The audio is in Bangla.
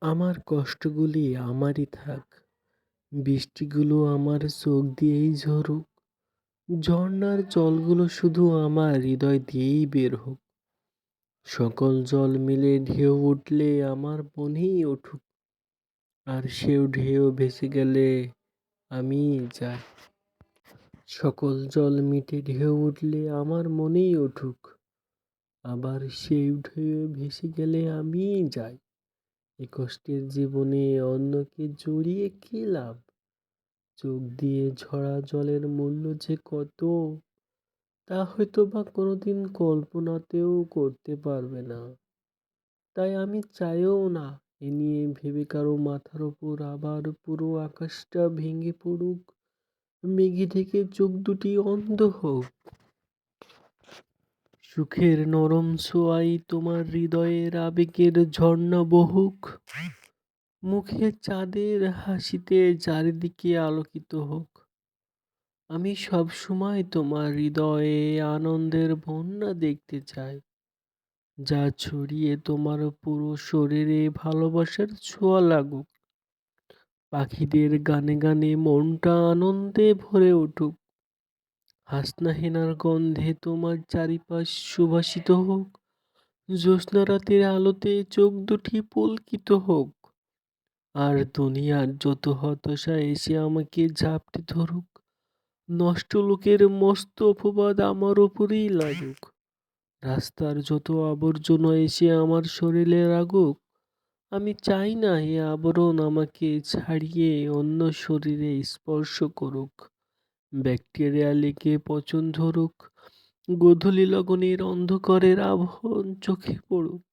আমার কষ্টগুলি আমারই থাক, বৃষ্টিগুলো আমার চোখ দিয়েই ঝরুক, ঝর্ণার জলগুলো শুধু আমার হৃদয় দিয়েই বের হোক। সকল জল মিলে ঢেউ উঠলে আমার মনেই উঠুক, আর সেও ঢেউ ভেসে গেলে আমি যাই। সকল জল মিটে ঢেউ উঠলে আমার মনেই উঠুক, আবার সেই ঢেউ ভেসে গেলে আমি যাই। এ কষ্টের জীবনে অন্যকে জড়িয়ে কি লাভ? চোখ দিয়ে ঝরা জলের মূল্য যে কত, তা হয়তো বা কোনোদিন কল্পনাতেও করতে পারবে না। তাই আমি চাইও না এ নিয়ে ভেবে কারো মাথার ওপর আবার পুরো আকাশটা ভেঙে পড়ুক, মেঘে ঢেকে চোখ দুটি অন্ধ হোক। সুখের নরম ছোঁয়ায় তোমার হৃদয়ের আবেগের ঝর্ণা বহুক, মুখে চাঁদের হাসিতে চারিদিকে আলোকিত হোক। আমি সব সময় তোমার হৃদয়ে আনন্দের বন্যা দেখতে চাই, যা ছড়িয়ে তোমার পুরো শরীরে ভালোবাসার ছোঁয়া লাগুক। পাখিদের গানে গানে মনটা আনন্দে ভরে উঠুক, হাসনা হেনার গন্ধে তোমার চারিপাশ সুবাসিত হোক, জ্যোৎস্না রাতের আলোতে চোখ দুটি পুলকিত হোক। আর দুনিয়ার যত হতাশা এসে আমাকে ঝাপটে ধরুক, নষ্ট লোকের মস্ত অপবাদ আমার উপরেই লাগুক। রাস্তার যত আবর্জনা এসে আমার শরীরে লাগুক, আমি চাই না এ আবরণ আমাকে ছাড়িয়ে অন্য শরীরে স্পর্শ করুক। ব্যাকটেরিয়া লেগে পচন ধরুক, গোধূলি লগনের অন্ধকারের আবরণ চোখে পড়ুক।